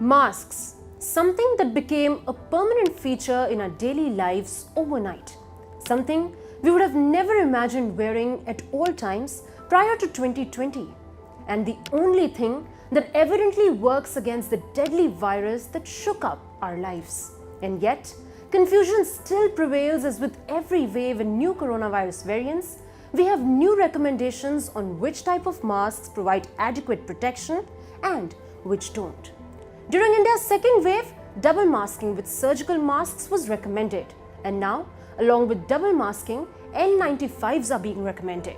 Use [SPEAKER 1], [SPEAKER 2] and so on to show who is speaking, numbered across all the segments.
[SPEAKER 1] Masks, something that became a permanent feature in our daily lives overnight. Something we would have never imagined wearing at all times prior to 2020. And the only thing that evidently works against the deadly virus that shook up our lives. And yet, confusion still prevails as with every wave and new coronavirus variants, we have new recommendations on which type of masks provide adequate protection and which don't. During India's second wave, double masking with surgical masks was recommended. And now, along with double masking, N95s are being recommended.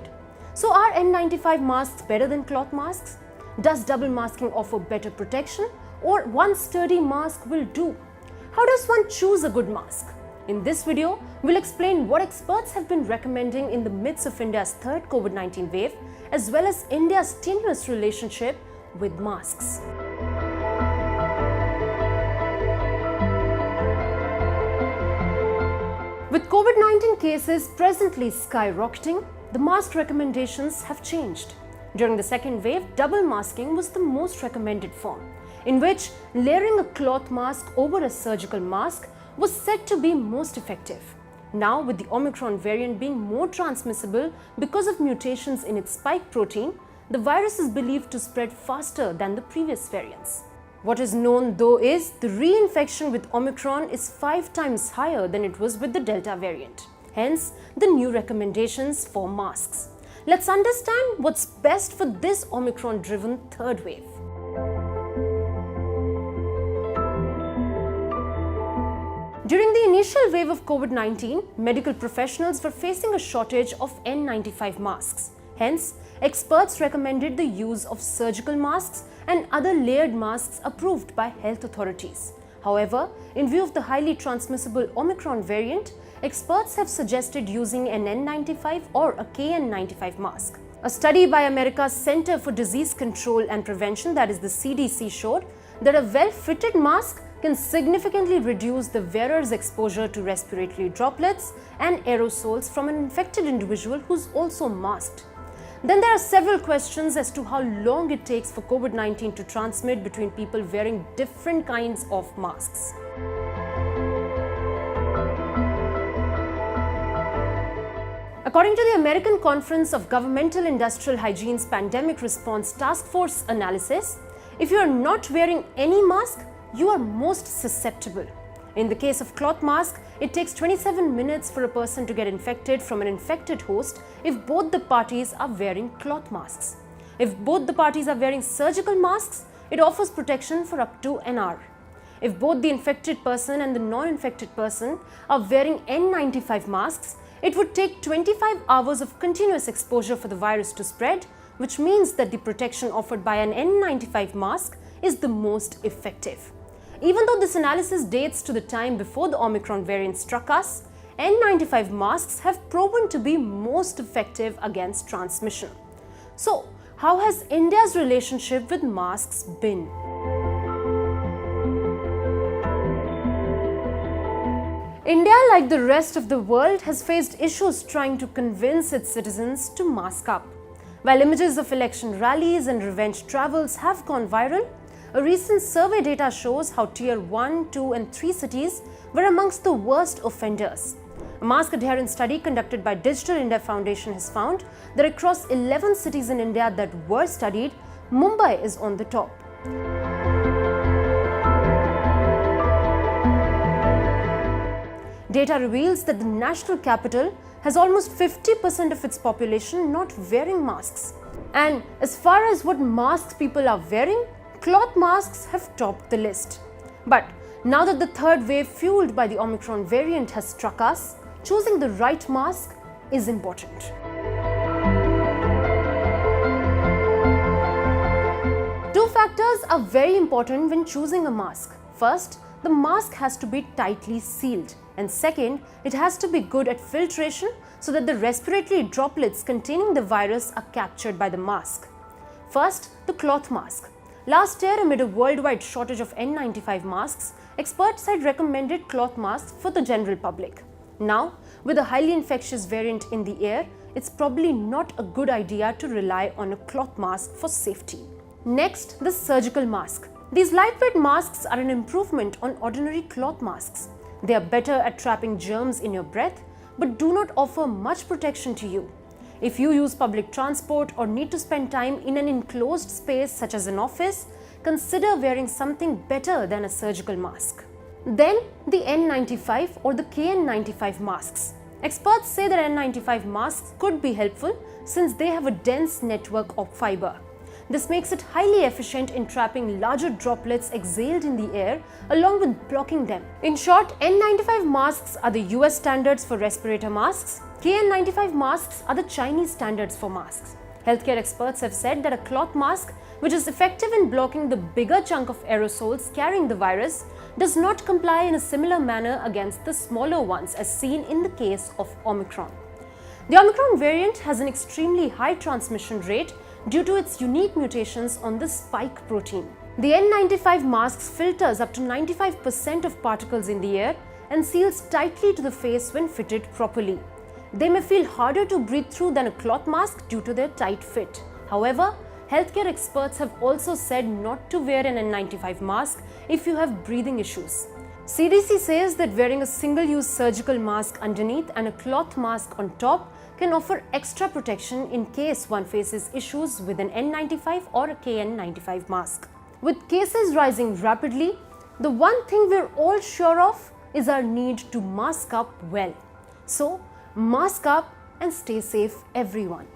[SPEAKER 1] So are N95 masks better than cloth masks? Does double masking offer better protection, or one sturdy mask will do? How does one choose a good mask? In this video, we'll explain what experts have been recommending in the midst of India's third COVID-19 wave, as well as India's tenuous relationship with masks. With COVID-19 cases presently skyrocketing, the mask recommendations have changed. During the second wave, double masking was the most recommended form, in which layering a cloth mask over a surgical mask was said to be most effective. Now, with the Omicron variant being more transmissible because of mutations in its spike protein, the virus is believed to spread faster than the previous variants. What is known though is the reinfection with Omicron is 5 times higher than it was with the Delta variant. Hence, the new recommendations for masks. Let's understand what's best for this Omicron-driven third wave. During the initial wave of COVID-19, medical professionals were facing a shortage of N95 masks. Hence, experts recommended the use of surgical masks and other layered masks approved by health authorities. However, in view of the highly transmissible Omicron variant, experts have suggested using an N95 or a KN95 mask. A study by America's Center for Disease Control and Prevention, that is the CDC, showed that a well-fitted mask can significantly reduce the wearer's exposure to respiratory droplets and aerosols from an infected individual who's also masked. Then there are several questions as to how long it takes for COVID-19 to transmit between people wearing different kinds of masks. According to the American Conference of Governmental Industrial Hygiene's Pandemic Response Task Force analysis, if you are not wearing any mask, you are most susceptible. In the case of cloth mask, it takes 27 minutes for a person to get infected from an infected host if both the parties are wearing cloth masks. If both the parties are wearing surgical masks, it offers protection for up to an hour. If both the infected person and the non-infected person are wearing N95 masks, it would take 25 hours of continuous exposure for the virus to spread, which means that the protection offered by an N95 mask is the most effective. Even though this analysis dates to the time before the Omicron variant struck us, N95 masks have proven to be most effective against transmission. So, how has India's relationship with masks been? India, like the rest of the world, has faced issues trying to convince its citizens to mask up. While images of election rallies and revenge travels have gone viral, a recent survey data shows how Tier 1, 2 and 3 cities were amongst the worst offenders. A mask adherence study conducted by Digital India Foundation has found that across 11 cities in India that were studied, Mumbai is on the top. Data reveals that the national capital has almost 50% of its population not wearing masks. And as far as what masks people are wearing, cloth masks have topped the list. But now that the third wave fueled by the Omicron variant has struck us, choosing the right mask is important. Two factors are very important when choosing a mask. First, the mask has to be tightly sealed. And second, it has to be good at filtration so that the respiratory droplets containing the virus are captured by the mask. First, the cloth mask. Last year, amid a worldwide shortage of N95 masks, experts had recommended cloth masks for the general public. Now, with a highly infectious variant in the air, it's probably not a good idea to rely on a cloth mask for safety. Next, the surgical mask. These lightweight masks are an improvement on ordinary cloth masks. They are better at trapping germs in your breath, but do not offer much protection to you. If you use public transport or need to spend time in an enclosed space such as an office, consider wearing something better than a surgical mask. Then, the N95 or the KN95 masks. Experts say that N95 masks could be helpful since they have a dense network of fiber. This makes it highly efficient in trapping larger droplets exhaled in the air along with blocking them. In short, N95 masks are the US standards for respirator masks. KN95 masks are the Chinese standards for masks. Healthcare experts have said that a cloth mask, which is effective in blocking the bigger chunk of aerosols carrying the virus, does not comply in a similar manner against the smaller ones as seen in the case of Omicron. The Omicron variant has an extremely high transmission rate due to its unique mutations on the spike protein. The N95 masks filters up to 95% of particles in the air and seals tightly to the face when fitted properly. They may feel harder to breathe through than a cloth mask due to their tight fit. However, healthcare experts have also said not to wear an N95 mask if you have breathing issues. CDC says that wearing a single-use surgical mask underneath and a cloth mask on top can offer extra protection in case one faces issues with an N95 or a KN95 mask. With cases rising rapidly, the one thing we're all sure of is our need to mask up well. So, mask up and stay safe, everyone.